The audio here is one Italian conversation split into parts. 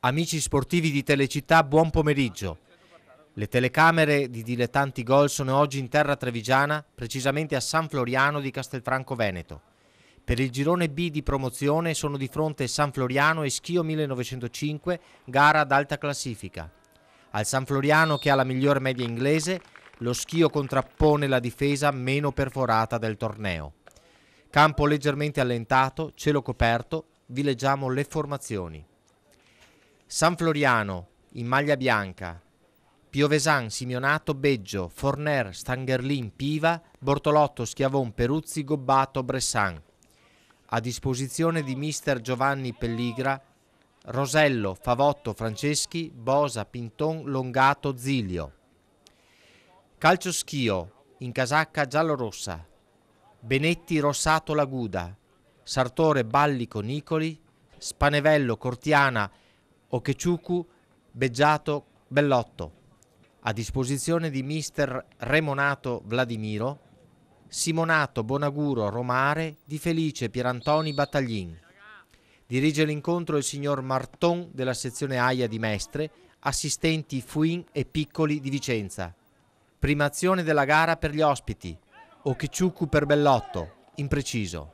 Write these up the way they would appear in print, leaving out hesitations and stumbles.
Amici sportivi di Telecittà, buon pomeriggio. Le telecamere di Dilettanti Gol sono oggi in terra trevigiana, precisamente a San Floriano di Castelfranco Veneto. Per il girone B di promozione sono di fronte San Floriano e Schio 1905, gara ad alta classifica. Al San Floriano, che ha la migliore media inglese, lo Schio contrappone la difesa meno perforata del torneo. Campo leggermente allentato, cielo coperto, vi leggiamo le formazioni. San Floriano in maglia bianca: Piovesan, Simeonato, Beggio, Forner, Stangerlin, Piva, Bortolotto, Schiavon, Peruzzi, Gobbato, Bressan. A disposizione di mister Giovanni Pelligra, Rosello, Favotto, Franceschi, Bosa, Pinton, Longato, Zilio. Calcio Schio in casacca giallorossa: Benetti, Rossato, Laguda, Sartore, Ballico, Nicoli, Spanevello, Cortiana, Okeciuku, Beggiato, Bellotto. A disposizione di mister Remonato Vladimiro, Simonato, Bonaguro, Romare, Di Felice, Pierantoni, Battaglin. Dirige l'incontro il signor Marton della sezione AIA di Mestre, assistenti Fuin e Piccoli di Vicenza. Prima azione della gara per gli ospiti: Okeciuku per Bellotto, impreciso.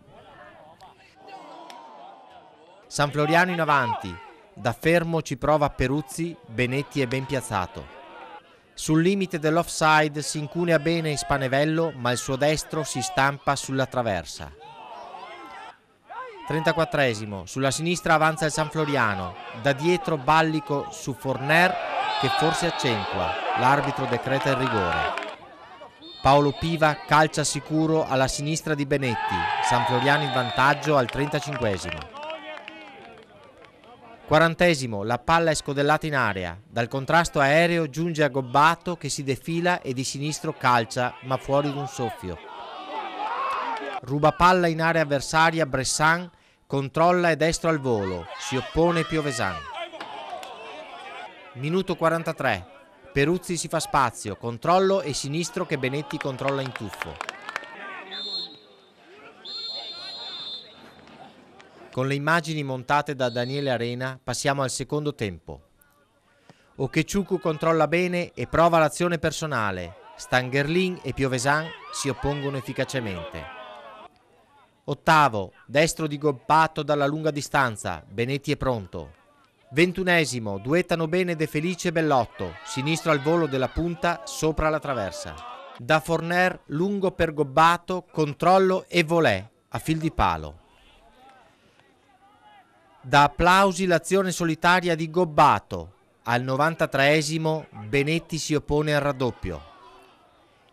San Floriano in avanti. Da fermo ci prova Peruzzi, Benetti è ben piazzato. Sul limite dell'offside si incunea bene Spanevello, ma il suo destro si stampa sulla traversa. 34esimo, sulla sinistra avanza il San Floriano, da dietro Ballico su Forner che forse accentua, l'arbitro decreta il rigore. Paolo Piva calcia sicuro alla sinistra di Benetti, San Floriano in vantaggio al 35esimo. 40esimo, la palla è scodellata in area, dal contrasto aereo giunge a Gobbato che si defila e di sinistro calcia ma fuori d'un soffio. Ruba palla in area avversaria Bressan, controlla e destro al volo, si oppone Piovesan. Minuto 43, Peruzzi si fa spazio, controllo e sinistro che Benetti controlla in tuffo. Con le immagini montate da Daniele Arena passiamo al secondo tempo. Okeciuku controlla bene e prova l'azione personale. Stangerlin e Piovesan si oppongono efficacemente. Ottavo, destro di Gobbato dalla lunga distanza, Benetti è pronto. 21esimo, duettano bene De Felice e Bellotto, sinistro al volo della punta sopra la traversa. Da Forner lungo per Gobbato, controllo e volée a fil di palo. Da applausi l'azione solitaria di Gobbato. Al 93esimo Benetti si oppone al raddoppio.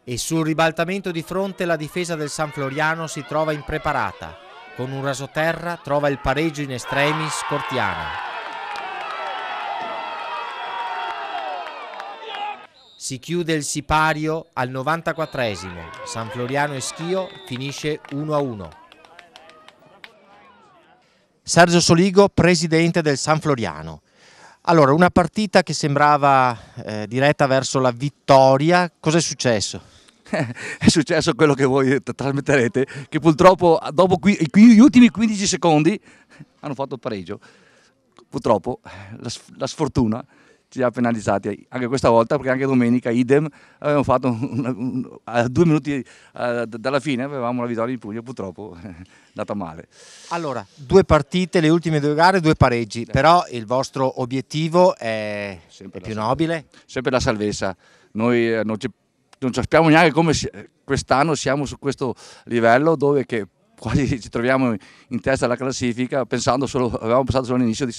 E sul ribaltamento di fronte la difesa del San Floriano si trova impreparata. Con un rasoterra trova il pareggio in extremis Cortiana. Si chiude il sipario al 94esimo. San Floriano e Schio finisce 1-1. Sergio Soligo, presidente del San Floriano. Allora, una partita che sembrava diretta verso la vittoria. Cos'è successo? È successo quello che voi trasmetterete, che purtroppo dopo gli ultimi 15 secondi hanno fatto il pareggio. Purtroppo la sfortuna ci ha penalizzati anche questa volta, perché anche domenica idem avevamo fatto a 2 minuti dalla fine avevamo la vittoria in pugno, purtroppo è andata male. Allora, 2 partite, le ultime 2 gare, 2 pareggi, però il vostro obiettivo è più nobile? Sempre la salvezza. Noi non ci sappiamo neanche come quest'anno siamo su questo livello dove che quasi ci troviamo in testa alla classifica, avevamo pensato solo all'inizio di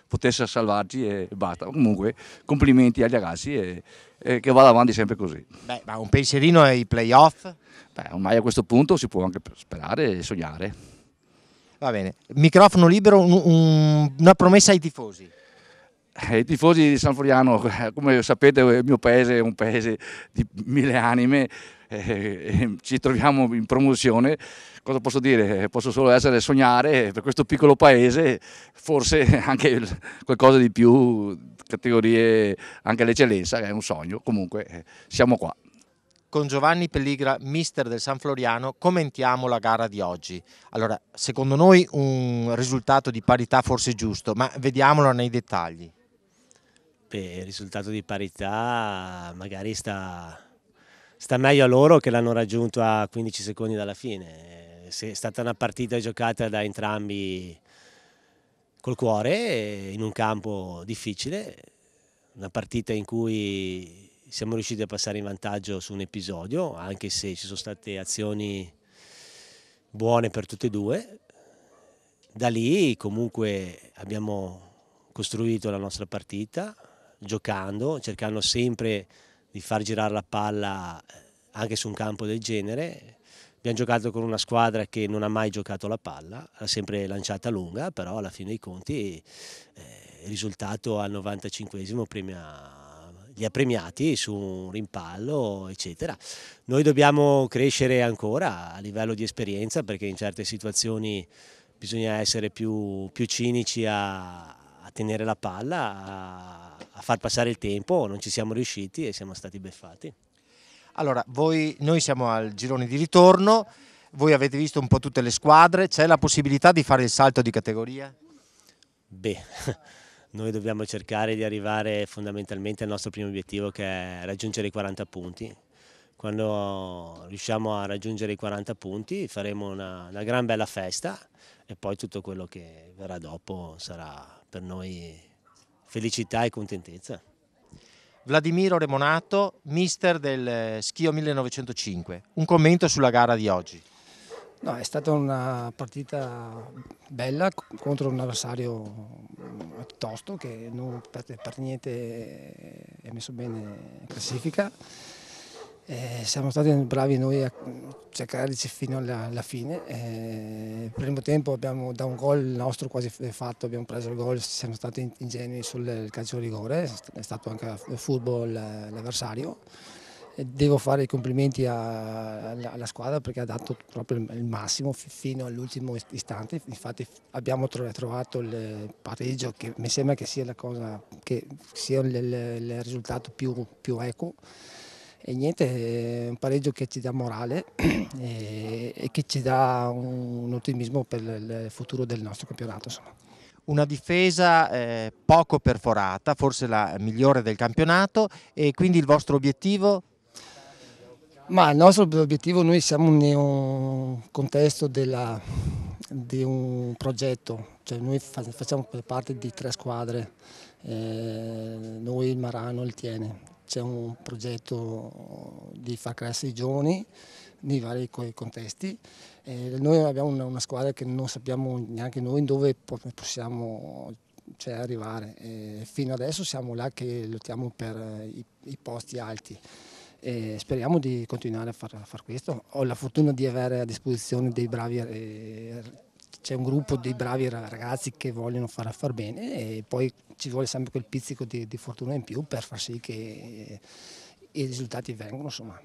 potesse salvarci e basta. Comunque complimenti agli ragazzi e che vada avanti sempre così. Beh, ma un pensierino ai playoff? Beh, ormai a questo punto si può anche sperare e sognare. Va bene, microfono libero, una promessa ai tifosi. I tifosi di San Floriano, come sapete, il mio paese è un paese di 1000 anime, ci troviamo in promozione. Cosa posso dire? Posso solo sognare per questo piccolo paese, forse anche qualcosa di più, categorie anche l'eccellenza, che è un sogno. Comunque siamo qua. Con Giovanni Pelligra, mister del San Floriano, commentiamo la gara di oggi. Allora, secondo noi un risultato di parità forse giusto, ma vediamolo nei dettagli. Beh, il risultato di parità magari sta meglio a loro che l'hanno raggiunto a 15 secondi dalla fine. È stata una partita giocata da entrambi col cuore, in un campo difficile, una partita in cui siamo riusciti a passare in vantaggio su un episodio, anche se ci sono state azioni buone per tutte e due. Da lì comunque abbiamo costruito la nostra partita, giocando, cercando sempre di far girare la palla anche su un campo del genere. Abbiamo giocato con una squadra che non ha mai giocato la palla, ha sempre lanciata lunga, però alla fine dei conti il risultato al 95esimo li ha premiati su un rimpallo, eccetera. Noi dobbiamo crescere ancora a livello di esperienza, perché in certe situazioni bisogna essere più cinici a tenere la palla, a far passare il tempo. Non ci siamo riusciti e siamo stati beffati. Allora, noi siamo al girone di ritorno, voi avete visto un po' tutte le squadre, c'è la possibilità di fare il salto di categoria? Beh, noi dobbiamo cercare di arrivare fondamentalmente al nostro primo obiettivo, che è raggiungere i 40 punti. Quando riusciamo a raggiungere i 40 punti faremo una gran bella festa, e poi tutto quello che verrà dopo sarà per noi felicità e contentezza. Vladimiro Remonato, mister del Schio 1905, un commento sulla gara di oggi. No, è stata una partita bella contro un avversario tosto che non per niente è messo bene in classifica. Siamo stati bravi noi a cercare fino alla fine. Il primo tempo abbiamo, da un gol nostro quasi fatto, abbiamo preso il gol, siamo stati ingenui sul calcio di rigore, è stato anche furbo l'avversario. Devo fare i complimenti alla squadra perché ha dato proprio il massimo fino all'ultimo istante. Infatti abbiamo trovato il pareggio, che mi sembra che sia la cosa, che sia il risultato più equo. E niente, è un pareggio che ci dà morale e che ci dà un ottimismo per il futuro del nostro campionato, insomma. Una difesa poco perforata, forse la migliore del campionato, e quindi il vostro obiettivo? Ma il nostro obiettivo, noi siamo in un contesto di un progetto, cioè noi facciamo parte di 3 squadre, noi, il Marano e il Tiene. C'è un progetto di far crescere i giovani nei vari contesti. Noi abbiamo una squadra che non sappiamo neanche noi dove possiamo arrivare. Fino adesso siamo là che lottiamo per i posti alti. Speriamo di continuare a far questo. Ho la fortuna di avere a disposizione dei bravi, c'è un gruppo di bravi ragazzi che vogliono far bene, e poi ci vuole sempre quel pizzico di fortuna in più per far sì che i risultati vengano, insomma.